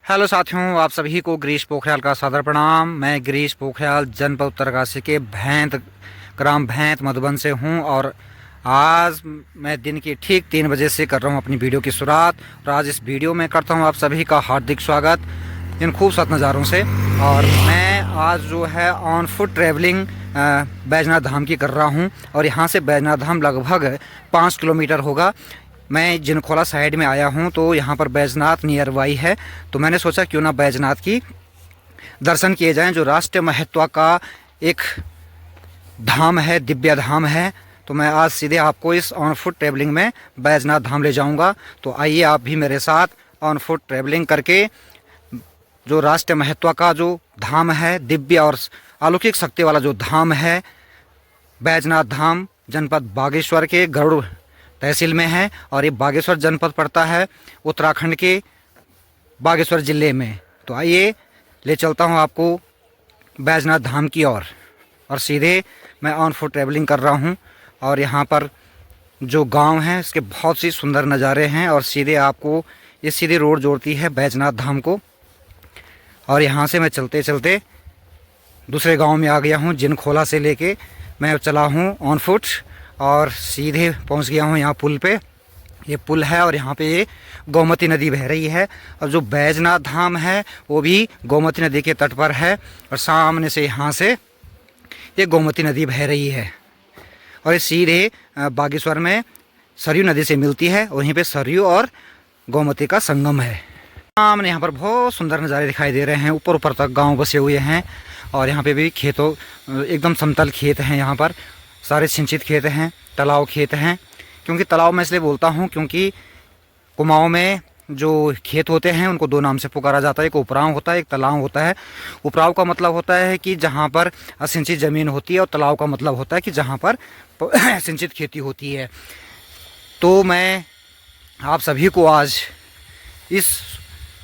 Hello साथियों, आप सभी को गिरीश पोखरियाल का सादर प्रणाम। मैं गिरीश पोखरियाल जनपद उत्तरकाशी के ग्राम भैंत मधुबन से हूं और आज मैं दिन के ठीक 3 बजे से कर रहा हूं अपनी वीडियो की शुरुआत। और आज इस वीडियो में करता हूं आप सभी का हार्दिक स्वागत इन खूबसूरत नज़ारों से। और मैं आज जो है ऑन फुट ट्रैवलिंग बैजनाथ धाम की कर रहा हूं और यहां से बैजनाथ धाम लगभग 5 किलोमीटर होगा। मैं जिनखोला साइड में आया हूं तो यहाँ पर बैजनाथ नियर बाई है, तो मैंने सोचा क्यों ना बैजनाथ की दर्शन किए जाएं, जो राष्ट्रीय महत्व का एक धाम है, दिव्य धाम है। तो मैं आज सीधे आपको इस ऑन फुट ट्रैवलिंग में बैजनाथ धाम ले जाऊंगा। तो आइए आप भी मेरे साथ ऑन फुट ट्रैवलिंग करके जो राष्ट्रीय महत्व का जो धाम है, दिव्य और अलौकिक शक्ति वाला जो धाम है, बैजनाथ धाम जनपद बागेश्वर के गरुड़ तहसील में है। और ये बागेश्वर जनपद पड़ता है उत्तराखंड के बागेश्वर ज़िले में। तो आइए ले चलता हूँ आपको बैजनाथ धाम की ओर और सीधे मैं ऑन फुट ट्रैवलिंग कर रहा हूँ। और यहाँ पर जो गांव हैं इसके बहुत सी सुंदर नज़ारे हैं और सीधे आपको ये सीधी रोड जोड़ती है बैजनाथ धाम को। और यहाँ से मैं चलते चलते दूसरे गांव में आ गया हूँ। जिनखोला से लेके मैं चला हूँ ऑन फुट और सीधे पहुंच गया हूं यहाँ पुल पे। ये पुल है और यहाँ पे ये गोमती नदी बह रही है और जो बैजनाथ धाम है वो भी गोमती नदी के तट पर है। और सामने से यहाँ से ये गोमती नदी बह रही है और ये सीधे बागेश्वर में सरयू नदी से मिलती है। वहीं पे सरयू और गोमती का संगम है। सामने यहाँ पर बहुत सुंदर नज़ारे दिखाई दे रहे हैं। ऊपर ऊपर तक गाँव बसे हुए हैं और यहाँ पे भी खेतों एकदम समतल खेत हैं। यहाँ पर सारे सिंचित खेत हैं, तालाब खेत हैं। क्योंकि तालाब मैं इसलिए बोलता हूँ क्योंकि कुमाऊं में जो खेत होते हैं उनको 2 नाम से पुकारा जाता है। एक उपराव होता है, एक तालाब होता है। उपराव का मतलब होता है कि जहाँ पर असिंचित ज़मीन होती है और तालाब का मतलब होता है कि जहाँ पर सिंचित खेती होती है। तो मैं आप सभी को आज इस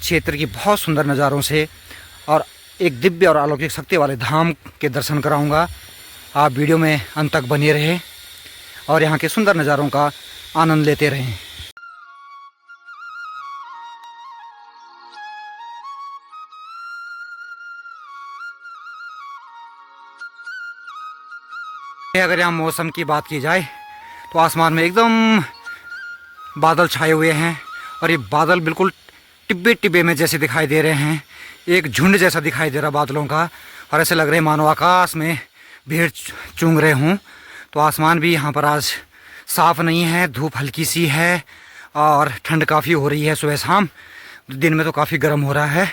क्षेत्र की बहुत सुंदर नज़ारों से और एक दिव्य और अलौकिक शक्ति वाले धाम के दर्शन कराऊँगा। आप वीडियो में अंत तक बने रहें और यहाँ के सुंदर नज़ारों का आनंद लेते रहें। अगर यहाँ मौसम की बात की जाए तो आसमान में एकदम बादल छाए हुए हैं और ये बादल बिल्कुल टिब्बे टिब्बे में जैसे दिखाई दे रहे हैं। एक झुंड जैसा दिखाई दे रहा बादलों का और ऐसे लग रहे हैं मानो आकाश में भीड़ चूंग रहे हूँ। तो आसमान भी यहाँ पर आज साफ़ नहीं है, धूप हल्की सी है और ठंड काफ़ी हो रही है सुबह शाम। दिन में तो काफ़ी गर्म हो रहा है।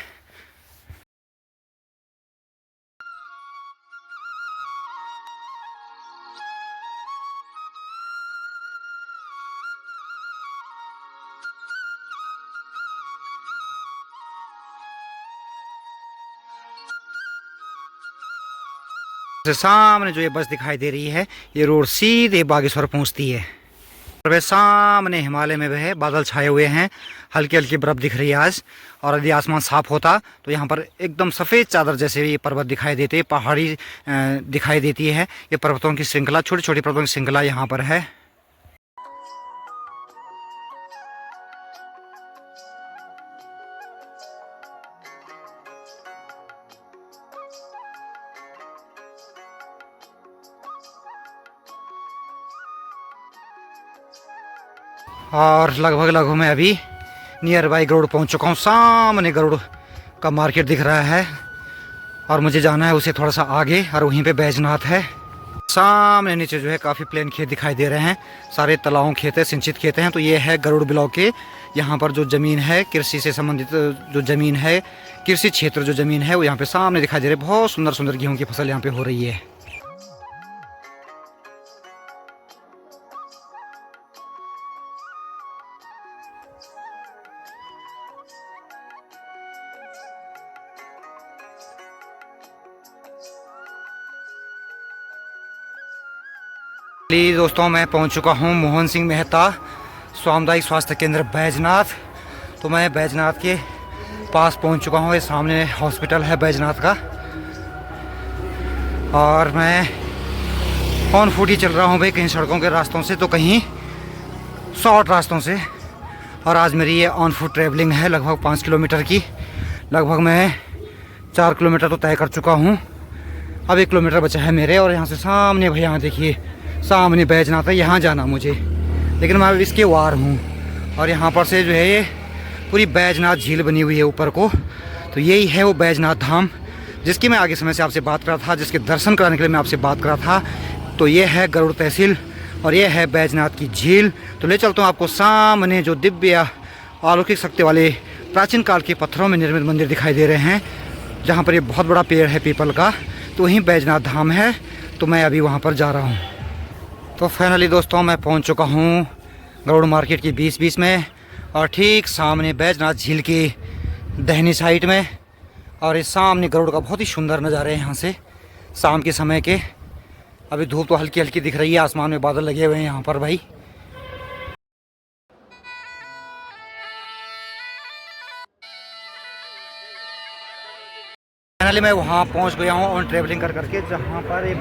सामने जो ये बस दिखाई दे रही है ये रोड सीधे बागेश्वर पहुंचती है। और वे सामने हिमालय में वह बादल छाए हुए हैं, हल्की हल्की बर्फ दिख रही है आज। और यदि आसमान साफ होता तो यहाँ पर एकदम सफ़ेद चादर जैसे ये पर्वत दिखाई देते, पहाड़ी दिखाई देती है। ये पर्वतों की श्रृंखला, छोटी छोटी पर्वतों की श्रृंखला यहाँ पर है। और लगभग मैं अभी नियर बाई गरुड़ पहुँच चुका हूँ। सामने गरुड़ का मार्केट दिख रहा है और मुझे जाना है उसे थोड़ा सा आगे और वहीं पे बैजनाथ है। सामने नीचे जो है काफ़ी प्लेन खेत दिखाई दे रहे हैं, सारे तालाबों खेत है, सिंचित खेत हैं। तो ये है गरुड़ ब्लॉक के यहाँ पर जो ज़मीन है, कृषि से संबंधित जो ज़मीन है, कृषि क्षेत्र जो ज़मीन है वो यहाँ पे सामने दिखाई दे रही है। बहुत सुंदर सुंदर गेहूँ की फसल यहाँ पे हो रही है। दोस्तों मैं पहुंच चुका हूं मोहन सिंह मेहता सामुदायिक स्वास्थ्य केंद्र बैजनाथ। तो मैं बैजनाथ के पास पहुंच चुका हूं। ये सामने हॉस्पिटल है बैजनाथ का और मैं ऑन फुट ही चल रहा हूं भाई, कहीं सड़कों के रास्तों से तो कहीं शॉर्ट रास्तों से। और आज मेरी ये ऑन फुट ट्रैवलिंग है लगभग 5 किलोमीटर की। लगभग मैं 4 किलोमीटर तो तय कर चुका हूँ। अब 1 किलोमीटर बचा है मेरे, और यहाँ से सामने भाई, यहाँ देखिए सामने बैजनाथ है, यहाँ जाना मुझे, लेकिन मैं इसके वार हूँ। और यहाँ पर से जो है ये पूरी बैजनाथ झील बनी हुई है ऊपर को, तो यही है वो बैजनाथ धाम जिसकी मैं आगे समय से आपसे बात कर रहा था, जिसके दर्शन कराने के लिए मैं आपसे बात कर रहा था। तो ये है गरुड़ तहसील और ये है बैजनाथ की झील। तो ले चलता हूँ आपको सामने जो दिव्य अलौकिक शक्ति वाले प्राचीन काल के पत्थरों में निर्मित मंदिर दिखाई दे रहे हैं, जहाँ पर ये बहुत बड़ा पेड़ है पीपल का, तो वहीं बैजनाथ धाम है। तो मैं अभी वहाँ पर जा रहा हूँ। तो फाइनली दोस्तों मैं पहुँच चुका हूँ गरुड़ मार्केट के बीच में, और ठीक सामने बैजनाथ झील की दाहिनी साइड में, और इस सामने गरुड़ का बहुत ही सुंदर नज़ारे हैं यहाँ से शाम के समय के। अभी धूप तो हल्की हल्की दिख रही है, आसमान में बादल लगे हुए हैं यहाँ पर भाई। फाइनली मैं वहाँ पहुँच गया हूँ और ट्रैवलिंग कर करके, जहाँ पर एक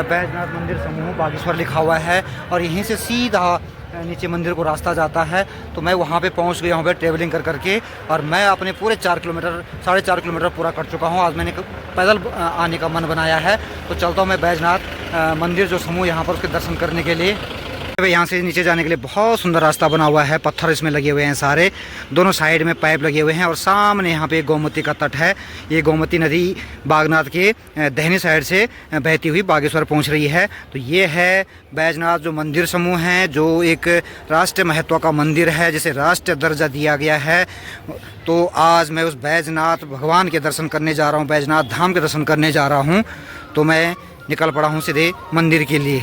बैजनाथ मंदिर समूह बागेश्वर लिखा हुआ है, और यहीं से सीधा नीचे मंदिर को रास्ता जाता है। तो मैं वहाँ पे पहुँच गया हूँ भाई ट्रैवलिंग कर करके, और मैं अपने पूरे 4 किलोमीटर 4.5 किलोमीटर पूरा कर चुका हूँ। आज मैंने पैदल आने का मन बनाया है, तो चलता हूँ मैं बैजनाथ मंदिर जो समूह यहाँ पर, उसके दर्शन करने के लिए। यहाँ से नीचे जाने के लिए बहुत सुंदर रास्ता बना हुआ है, पत्थर इसमें लगे हुए हैं सारे, दोनों साइड में पाइप लगे हुए हैं, और सामने यहाँ पे गोमती का तट है। ये गोमती नदी बागनाथ के दाहिनी साइड से बहती हुई बागेश्वर पहुँच रही है। तो ये है बैजनाथ जो मंदिर समूह है, जो एक राष्ट्रीय महत्व का मंदिर है, जिसे राष्ट्रीय दर्जा दिया गया है। तो आज मैं उस बैजनाथ भगवान के दर्शन करने जा रहा हूँ, बैजनाथ धाम के दर्शन करने जा रहा हूँ। तो मैं निकल पड़ा हूँ सीधे मंदिर के लिए।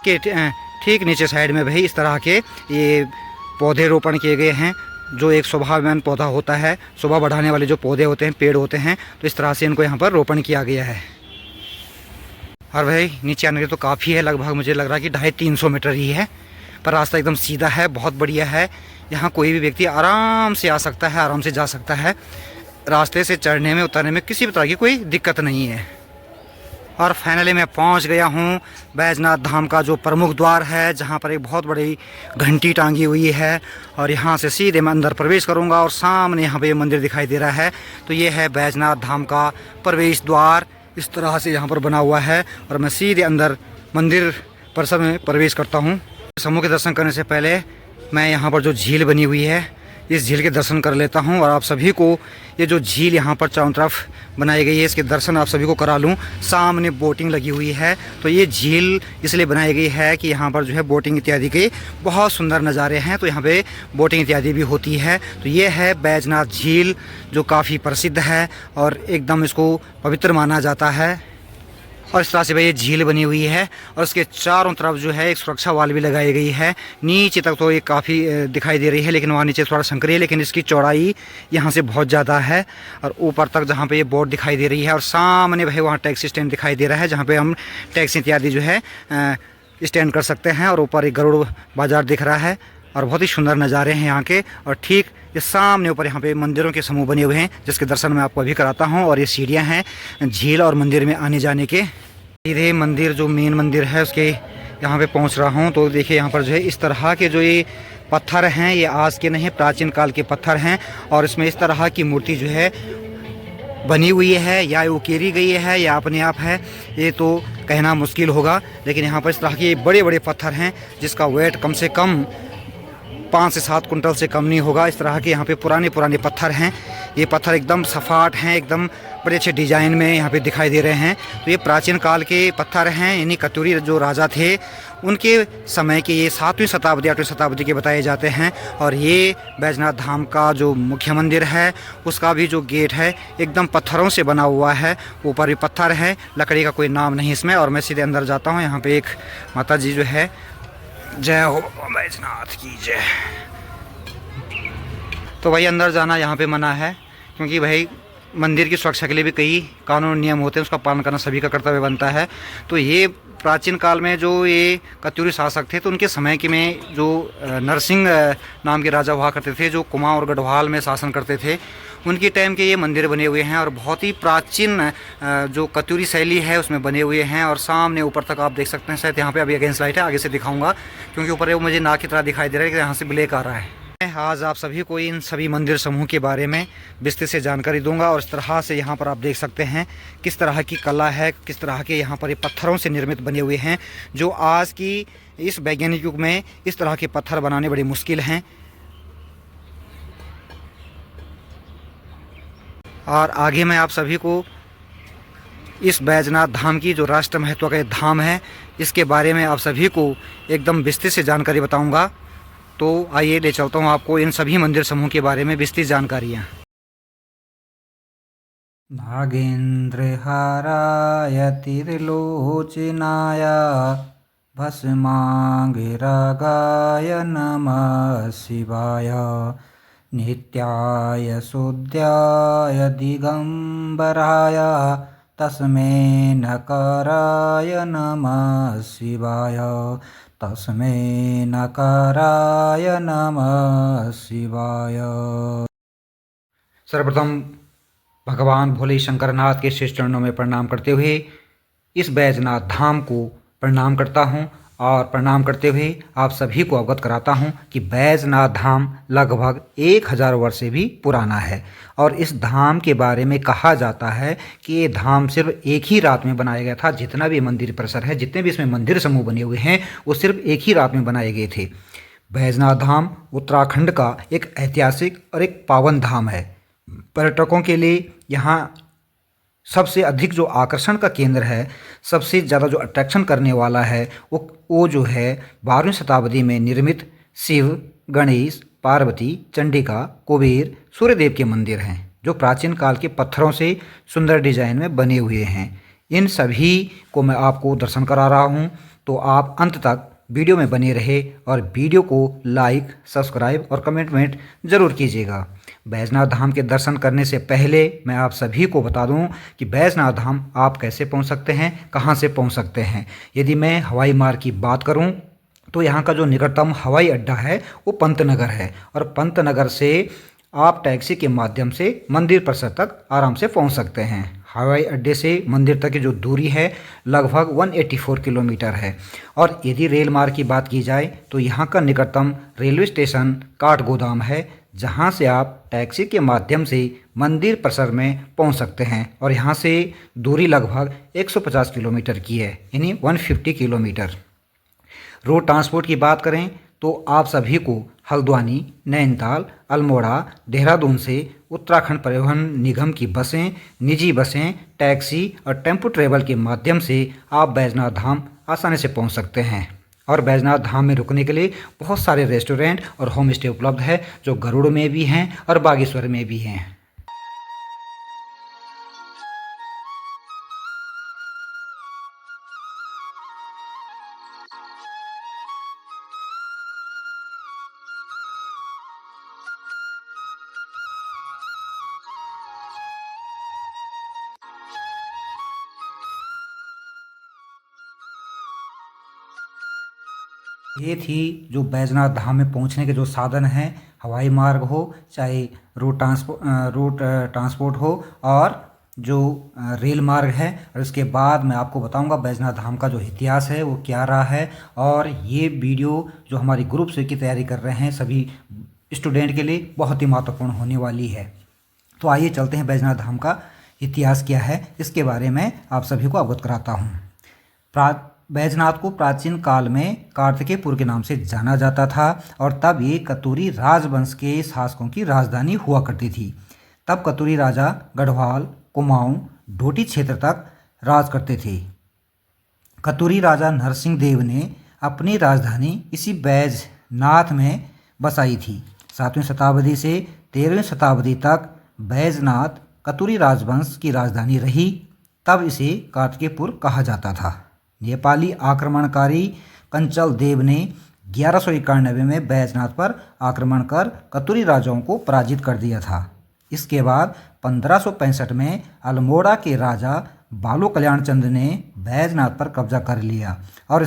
के ठीक नीचे साइड में भाई इस तरह के ये पौधे रोपण किए गए हैं, जो एक शोभावान पौधा होता है, शोभा बढ़ाने वाले जो पौधे होते हैं, पेड़ होते हैं, तो इस तरह से इनको यहाँ पर रोपण किया गया है। और भाई नीचे आने के तो काफ़ी है, लगभग मुझे लग रहा है कि 250-300 मीटर ही है, पर रास्ता एकदम सीधा है, बहुत बढ़िया है। यहाँ कोई भी व्यक्ति आराम से आ सकता है, आराम से जा सकता है। रास्ते से चढ़ने में उतरने में किसी भी तरह की कोई दिक्कत नहीं है। और फाइनली मैं पहुंच गया हूं बैजनाथ धाम का जो प्रमुख द्वार है, जहां पर एक बहुत बड़ी घंटी टांगी हुई है, और यहां से सीधे मैं अंदर प्रवेश करूंगा। और सामने यहां पे ये मंदिर दिखाई दे रहा है, तो ये है बैजनाथ धाम का प्रवेश द्वार। इस तरह से यहां पर बना हुआ है, और मैं सीधे अंदर मंदिर परिसर में प्रवेश करता हूँ। समूह के दर्शन करने से पहले मैं यहाँ पर जो झील बनी हुई है, इस झील के दर्शन कर लेता हूं, और आप सभी को ये जो झील यहाँ पर चारों तरफ बनाई गई है, इसके दर्शन आप सभी को करा लूं। सामने बोटिंग लगी हुई है, तो ये झील इसलिए बनाई गई है कि यहाँ पर जो है बोटिंग इत्यादि के बहुत सुंदर नज़ारे हैं, तो यहाँ पे बोटिंग इत्यादि भी होती है। तो ये है बैजनाथ झील, जो काफ़ी प्रसिद्ध है और एकदम इसको पवित्र माना जाता है। और इस तरह से भाई ये झील बनी हुई है, और उसके चारों तरफ जो है एक सुरक्षा वाल भी लगाई गई है। नीचे तक तो ये काफ़ी दिखाई दे रही है, लेकिन वहाँ नीचे थोड़ा संकरी है, लेकिन इसकी चौड़ाई यहाँ से बहुत ज़्यादा है। और ऊपर तक जहाँ पे ये बोर्ड दिखाई दे रही है, और सामने भाई वहाँ टैक्सी स्टैंड दिखाई दे रहा है, जहाँ पे हम टैक्सी इत्यादि जो है स्टैंड कर सकते हैं। और ऊपर एक गरुड़ बाजार दिख रहा है, और बहुत ही सुंदर नज़ारे हैं यहाँ के। और ठीक ये सामने ऊपर यहाँ पे मंदिरों के समूह बने हुए हैं, जिसके दर्शन मैं आपको अभी कराता हूँ। और ये सीढ़ियाँ हैं झील और मंदिर में आने जाने के। सीधे मंदिर जो मेन मंदिर है उसके यहाँ पे पहुँच रहा हूँ। तो देखिए यहाँ पर जो है इस तरह के जो ये पत्थर हैं, ये आज के नहीं, प्राचीन काल के पत्थर हैं, और इसमें इस तरह की मूर्ति जो है बनी हुई है, या वो उकेरी गई है या अपने आप है, ये तो कहना मुश्किल होगा। लेकिन यहाँ पर इस तरह के बड़े बड़े पत्थर हैं, जिसका वेट कम से कम 5 से 7 कुंटल से कम नहीं होगा। इस तरह के यहाँ पे पुराने पत्थर हैं। ये पत्थर एकदम सपाट हैं, एकदम बड़े अच्छे डिजाइन में यहाँ पे दिखाई दे रहे हैं। तो ये प्राचीन काल के पत्थर हैं, यानी कतूरी जो राजा थे उनके समय के, ये 7वीं शताब्दी 8वीं शताब्दी के बताए जाते हैं। और ये बैजनाथ धाम का जो मुख्य मंदिर है, उसका भी जो गेट है एकदम पत्थरों से बना हुआ है, ऊपर भी पत्थर है, लकड़ी का कोई नाम नहीं इसमें। और मैं सीधे अंदर जाता हूँ। यहाँ पे एक माता जी जो है, जय हो बैजनाथ की जय। तो भाई अंदर जाना यहाँ पे मना है, क्योंकि भाई मंदिर की सुरक्षा के लिए भी कई कानून नियम होते हैं, उसका पालन करना सभी का कर्तव्य बनता है। तो ये प्राचीन काल में जो ये कत्यूरी शासक थे, तो उनके समय के में जो नरसिंह नाम के राजा हुआ करते थे, जो कुमाऊं और गढ़वाल में शासन करते थे, उनके टाइम के ये मंदिर बने हुए हैं और बहुत ही प्राचीन जो कतूरी शैली है उसमें बने हुए हैं। और सामने ऊपर तक आप देख सकते हैं, शायद यहाँ पे अभी अगेंस्ट लाइट है, आगे से दिखाऊंगा क्योंकि ऊपर वो मुझे नाक की तरह दिखाई दे रहा है कि यहाँ से ब्लैक आ रहा है। आज आप सभी को इन सभी मंदिर समूह के बारे में विस्तृत से जानकारी दूंगा। और इस तरह से यहाँ पर आप देख सकते हैं किस तरह की कला है, किस तरह के यहाँ पर ये पत्थरों से निर्मित बने हुए हैं, जो आज की इस वैज्ञानिक युग में इस तरह के पत्थर बनाने बड़ी मुश्किल हैं। और आगे मैं आप सभी को इस बैजनाथ धाम की जो राष्ट्र महत्व का धाम है इसके बारे में आप सभी को एकदम विस्तृत से जानकारी बताऊंगा। तो आइए ले चलता हूँ आपको इन सभी मंदिर समूह के बारे में विस्तृत जानकारियाँ। नागेंद्रहाराय त्रिलोचनाय भस्मांगिरागाय नमः शिवाय नित्याय शुद्धाय दिगंबराय तस्मै नकाराय नमः शिवाय तस्मै नकाराय नमः शिवाय। सर्वप्रथम भगवान भोले शंकरनाथ के श्री चरणों में प्रणाम करते हुए इस बैजनाथ धाम को प्रणाम करता हूँ। और प्रणाम करते हुए आप सभी को अवगत कराता हूँ कि बैजनाथ धाम लगभग 1000 वर्ष से भी पुराना है। और इस धाम के बारे में कहा जाता है कि ये धाम सिर्फ एक ही रात में बनाया गया था। जितना भी मंदिर परिसर है, जितने भी इसमें मंदिर समूह बने हुए हैं, वो सिर्फ एक ही रात में बनाए गए थे। बैजनाथ धाम उत्तराखंड का एक ऐतिहासिक और एक पावन धाम है। पर्यटकों के लिए यहाँ सबसे अधिक जो आकर्षण का केंद्र है, सबसे ज़्यादा जो अट्रैक्शन करने वाला है वो जो है 12वीं शताब्दी में निर्मित शिव, गणेश, पार्वती, चंडिका, कुबेर, सूर्यदेव के मंदिर हैं, जो प्राचीन काल के पत्थरों से सुंदर डिजाइन में बने हुए हैं। इन सभी को मैं आपको दर्शन करा रहा हूँ, तो आप अंत तक वीडियो में बने रहे और वीडियो को लाइक, सब्सक्राइब और कमेंट ज़रूर कीजिएगा। बैजनाथ धाम के दर्शन करने से पहले मैं आप सभी को बता दूं कि बैजनाथ धाम आप कैसे पहुंच सकते हैं, कहां से पहुंच सकते हैं। यदि मैं हवाई मार्ग की बात करूं तो यहां का जो निकटतम हवाई अड्डा है वो पंतनगर है। और पंतनगर से आप टैक्सी के माध्यम से मंदिर परिसर तक आराम से पहुंच सकते हैं। हवाई अड्डे से मंदिर तक की जो दूरी है लगभग 184 किलोमीटर है। और यदि रेल मार्ग की बात की जाए तो यहाँ का निकटतम रेलवे स्टेशन काठगोदाम है, जहाँ से आप टैक्सी के माध्यम से मंदिर परिसर में पहुँच सकते हैं। और यहाँ से दूरी लगभग 150 किलोमीटर की है, यानी 150 किलोमीटर। रोड ट्रांसपोर्ट की बात करें तो आप सभी को हल्द्वानी, नैनीताल, अल्मोड़ा, देहरादून से उत्तराखंड परिवहन निगम की बसें, निजी बसें, टैक्सी और टेम्पो ट्रेवल के माध्यम से आप बैजनाथ धाम आसानी से पहुंच सकते हैं। और बैजनाथ धाम में रुकने के लिए बहुत सारे रेस्टोरेंट और होम स्टे उपलब्ध है, जो गरुड़ में भी हैं और बागेश्वर में भी हैं। ये थी जो बैजनाथ धाम में पहुंचने के जो साधन हैं, हवाई मार्ग हो चाहे रोड ट्रांसपोर्ट हो और जो रेल मार्ग है। और इसके बाद मैं आपको बताऊंगा बैजनाथ धाम का जो इतिहास है वो क्या रहा है। और ये वीडियो जो हमारी ग्रुप से की तैयारी कर रहे हैं सभी स्टूडेंट के लिए बहुत ही महत्वपूर्ण होने वाली है। तो आइए चलते हैं बैजनाथ धाम का इतिहास क्या है इसके बारे में आप सभी को अवगत कराता हूँ। बैजनाथ को प्राचीन काल में कार्तिकेयपुर के नाम से जाना जाता था और तब ये कतूरी राजवंश के शासकों की राजधानी हुआ करती थी। तब कतूरी राजा गढ़वाल, कुमाऊं, डोटी क्षेत्र तक राज करते थे। कतूरी राजा नरसिंह देव ने अपनी राजधानी इसी बैजनाथ में बसाई थी। 7वीं शताब्दी से 13वीं शताब्दी तक बैजनाथ कतूरी राजवंश की राजधानी रही। तब इसे कार्तिकेयपुर कहा जाता था। नेपाली आक्रमणकारी कंचल देव ने 1191 में बैजनाथ पर आक्रमण कर कतूरी राजाओं को पराजित कर दिया था। इसके बाद 1565 में अल्मोड़ा के राजा बालो कल्याण चंद ने बैजनाथ पर कब्जा कर लिया और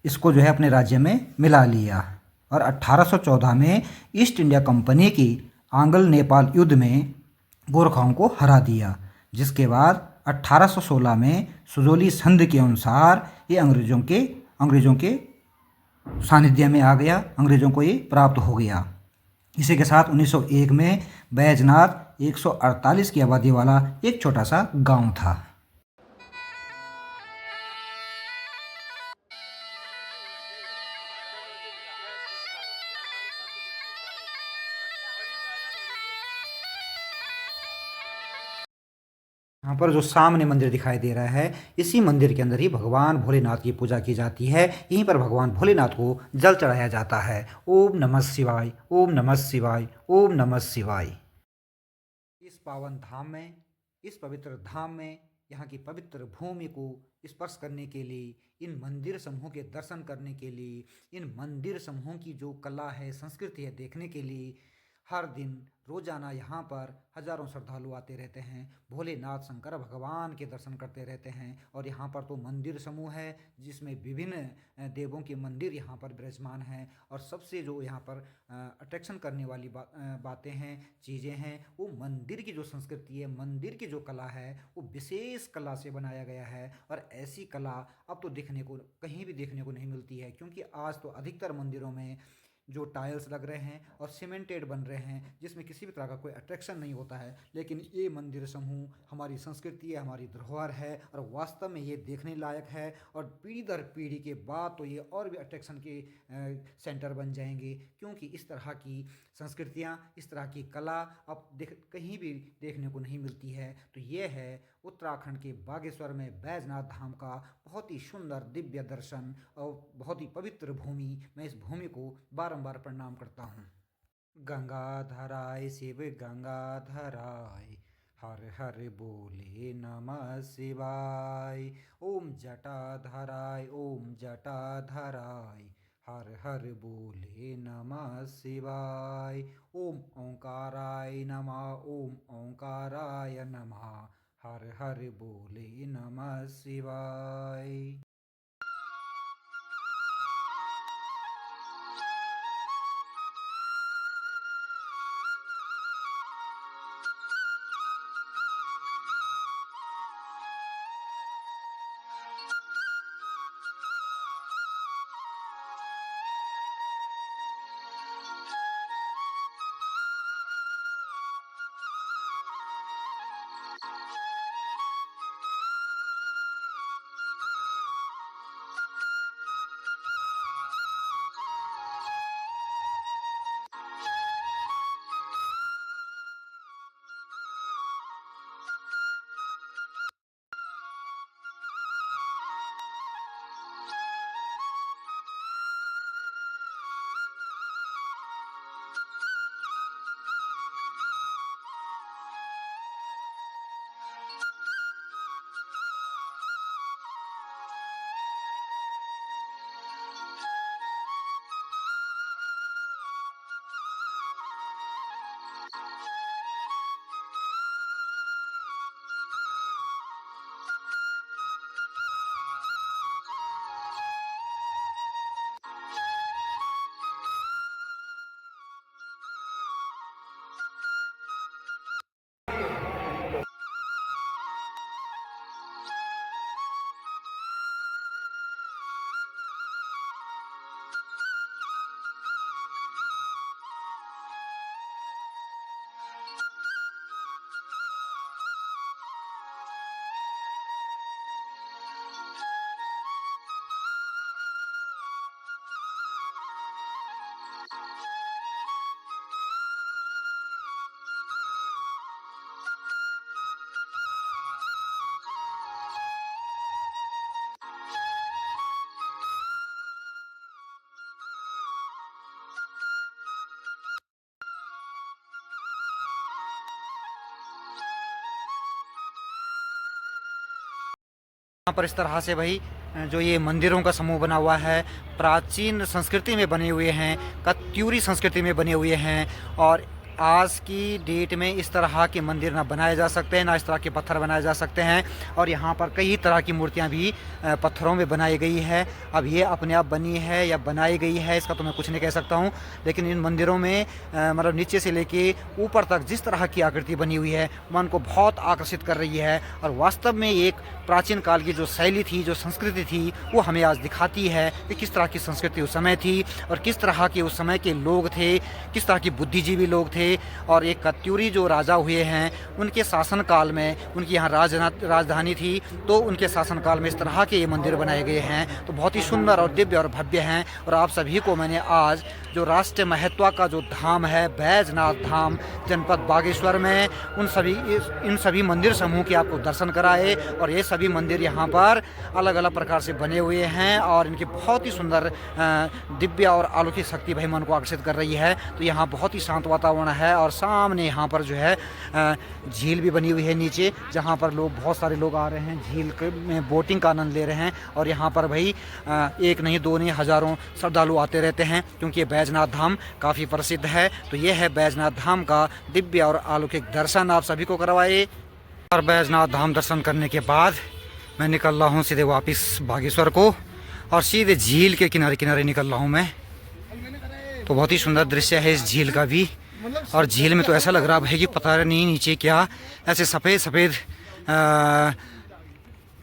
इसको अपने राज्य में मिला लिया। और 1814 में ईस्ट इंडिया कंपनी की आंग्ल नेपाल युद्ध में गोरखाओं को हरा दिया, जिसके बाद 1816 में सुजोली संधि के अनुसार ये अंग्रेज़ों के सानिध्य में आ गया, अंग्रेज़ों को ये प्राप्त हो गया। इसी के साथ 1901 में बैजनाथ 148 की आबादी वाला एक छोटा सा गांव था। यहाँ पर जो सामने मंदिर दिखाई दे रहा है, इसी मंदिर के अंदर ही भगवान भोलेनाथ की पूजा की जाती है। यहीं पर भगवान भोलेनाथ को जल चढ़ाया जाता है। ओम नमः शिवाय, ओम नमः शिवाय, ओम नमः शिवाय। इस पावन धाम में, इस पवित्र धाम में, यहाँ की पवित्र भूमि को स्पर्श करने के लिए, इन मंदिर समूहों के दर्शन करने के लिए, इन मंदिर समूहों की जो कला है, संस्कृति है, देखने के लिए हर दिन रोजाना यहाँ पर हजारों श्रद्धालु आते रहते हैं, भोलेनाथ शंकर भगवान के दर्शन करते रहते हैं। और यहाँ पर तो मंदिर समूह है जिसमें विभिन्न देवों के मंदिर यहाँ पर विराजमान हैं। और सबसे जो यहाँ पर अट्रैक्शन करने वाली बातें हैं, चीज़ें हैं, वो मंदिर की जो संस्कृति है, मंदिर की जो कला है, वो विशेष कला से बनाया गया है। और ऐसी कला अब तो देखने को कहीं भी देखने को नहीं मिलती है, क्योंकि आज तो अधिकतर मंदिरों में जो टाइल्स लग रहे हैं और सीमेंटेड बन रहे हैं, जिसमें किसी भी तरह का कोई अट्रैक्शन नहीं होता है। लेकिन ये मंदिर समूह हमारी संस्कृति है, हमारी धरोहर है, और वास्तव में ये देखने लायक है। और पीढ़ी दर पीढ़ी के बाद तो ये और भी अट्रैक्शन के सेंटर बन जाएंगे, क्योंकि इस तरह की संस्कृतियाँ, इस तरह की कला अब कहीं भी देखने को नहीं मिलती है। तो ये है उत्तराखंड के बागेश्वर में बैजनाथ धाम का बहुत ही सुंदर दिव्य दर्शन और बहुत ही पवित्र भूमि। मैं इस भूमि को बारंबार प्रणाम करता हूँ। गंगाधराय शिव गंगाधराय, हर हर बोले नमः शिवाय। ओम जटाधराय, ओम जटाधराय, हर हर बोले नमः शिवाय। ओम ओंकाराय नमः, ओम ओंकाराय नमः, हर हर बोले नमः शिवाय। यहाँ पर इस तरह से भाई जो ये मंदिरों का समूह बना हुआ है, प्राचीन संस्कृति में बने हुए हैं, कत्यूरी संस्कृति में बने हुए हैं। और आज की डेट में इस तरह के मंदिर ना बनाए जा सकते हैं, ना इस तरह के पत्थर बनाए जा सकते हैं। और यहाँ पर कई तरह की मूर्तियाँ भी पत्थरों में बनाई गई है। अब ये अपने आप बनी है या बनाई गई है, इसका तो मैं कुछ नहीं कह सकता हूँ, लेकिन इन मंदिरों में मतलब नीचे से लेके ऊपर तक जिस तरह की आकृति बनी हुई है मन को बहुत आकर्षित कर रही है। और वास्तव में एक प्राचीन काल की जो शैली थी, जो संस्कृति थी, वो हमें आज दिखाती है कि किस तरह की संस्कृति उस समय थी और किस तरह के उस समय के लोग थे, किस तरह की बुद्धिजीवी लोग थे। और एक कत्यूरी जो राजा हुए हैं, उनके शासनकाल में, उनकी यहाँ राजधानी थी, तो उनके शासनकाल में इस तरह के ये मंदिर बनाए गए हैं। तो बहुत ही सुंदर और दिव्य और भव्य हैं। और आप सभी को मैंने आज जो राष्ट्रीय महत्व का जो धाम है बैजनाथ धाम जनपद बागेश्वर में, इन सभी मंदिर समूह के आपको दर्शन कराए। और ये सभी मंदिर यहाँ पर अलग अलग प्रकार से बने हुए हैं और इनकी बहुत ही सुंदर दिव्य और अलौकिक शक्ति भाई मन को आकर्षित कर रही है। तो यहाँ बहुत ही शांत वातावरण है और सामने यहाँ पर जो है झील भी बनी हुई है नीचे, जहाँ पर बहुत सारे लोग आ रहे हैं, झील में बोटिंग का आनंद ले रहे हैं। और यहाँ पर भाई एक नहीं, दो नहीं, हज़ारों श्रद्धालु आते रहते हैं, क्योंकि ये बैजनाथ धाम काफ़ी प्रसिद्ध है। तो ये है बैजनाथ धाम का दिव्य और अलौकिक दर्शन आप सभी को करवाए। और बैजनाथ धाम दर्शन करने के बाद मैं निकल रहा हूँ सीधे वापस बागेश्वर को, और सीधे झील के किनारे किनारे निकल रहा हूँ मैं। तो बहुत ही सुंदर दृश्य है इस झील का भी। और झील में तो ऐसा लग रहा है कि पता नहीं नीचे क्या ऐसे सफ़ेद सफ़ेद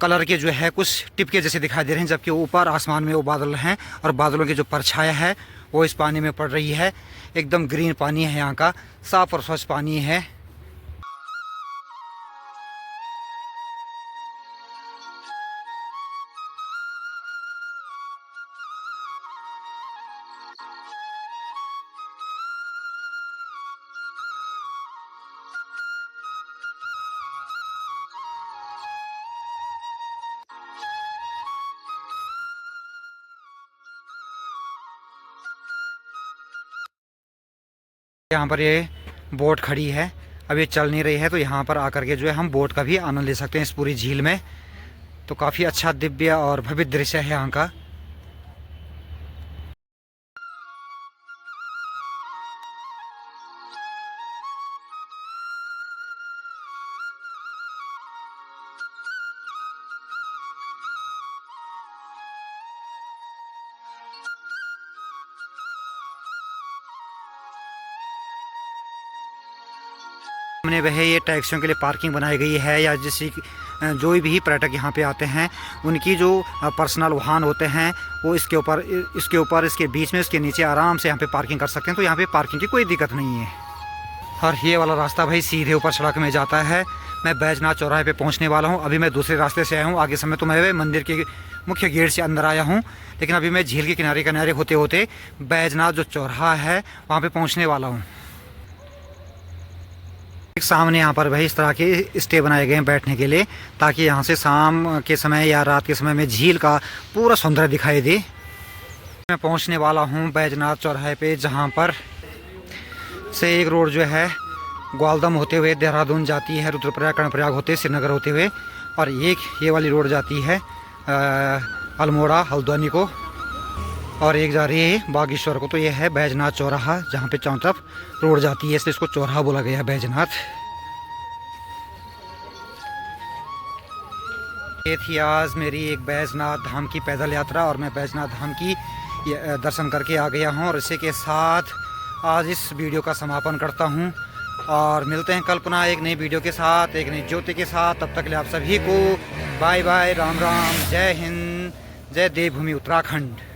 कलर के जो है कुछ टिपके जैसे दिखाई दे रहे हैं, जबकि ऊपर आसमान में वो बादल हैं और बादलों की जो परछाया है वो इस पानी में पड़ रही है। एकदम ग्रीन पानी है यहाँ का, साफ और स्वच्छ पानी है। यहाँ पर ये बोट खड़ी है, अब ये चल नहीं रही है, तो यहाँ पर आकर के जो है हम बोट का भी आनंद ले सकते हैं इस पूरी झील में। तो काफ़ी अच्छा दिव्य और भव्य दृश्य है यहाँ का। हमने वह ये टैक्सियों के लिए पार्किंग बनाई गई है, या जैसे जो भी पर्यटक यहाँ पे आते हैं उनकी जो पर्सनल वाहन होते हैं वो इसके ऊपर इसके बीच में, इसके नीचे आराम से यहाँ पे पार्किंग कर सकते हैं। तो यहाँ पे पार्किंग की कोई दिक्कत नहीं है। और ये वाला रास्ता भाई सीधे ऊपर सड़क में जाता है। मैं बैजनाथ चौराहे पे पहुँचने वाला हूँ। अभी मैं दूसरे रास्ते से आया हूँ, आगे समय तो मैं मंदिर के मुख्य गेट से अंदर आया हूँ, लेकिन अभी मैं झील के किनारे किनारे होते होते बैजनाथ जो चौराहा है वहाँ पर पहुँचने वाला हूँ। सामने यहाँ पर भाई इस तरह के स्टे बनाए गए हैं बैठने के लिए, ताकि यहाँ से शाम के समय या रात के समय में झील का पूरा सौंदर्य दिखाई दे। मैं पहुँचने वाला हूँ बैजनाथ चौराहे पे, जहाँ पर से एक रोड जो है ग्वालदम होते हुए देहरादून जाती है, रुद्रप्रयाग कर्णप्रयाग होते श्रीनगर होते हुए, और एक ये वाली रोड जाती है अल्मोड़ा हल्द्वानी को, और एक जा रही है बागेश्वर को। तो ये है बैजनाथ चौराहा, जहाँ पे चारों तरफ रोड जाती है, इसलिए इसको चौराहा बोला गया है बैजनाथ। ये थी आज मेरी एक बैजनाथ धाम की पैदल यात्रा, और मैं बैजनाथ धाम की दर्शन करके आ गया हूँ। और इसी के साथ आज इस वीडियो का समापन करता हूँ, और मिलते हैं कल पुनः एक नई वीडियो के साथ, एक नई ज्योति के साथ। तब तक के लिए आप सभी को बाय बाय, राम राम, जय हिंद, जय देवभूमि उत्तराखंड।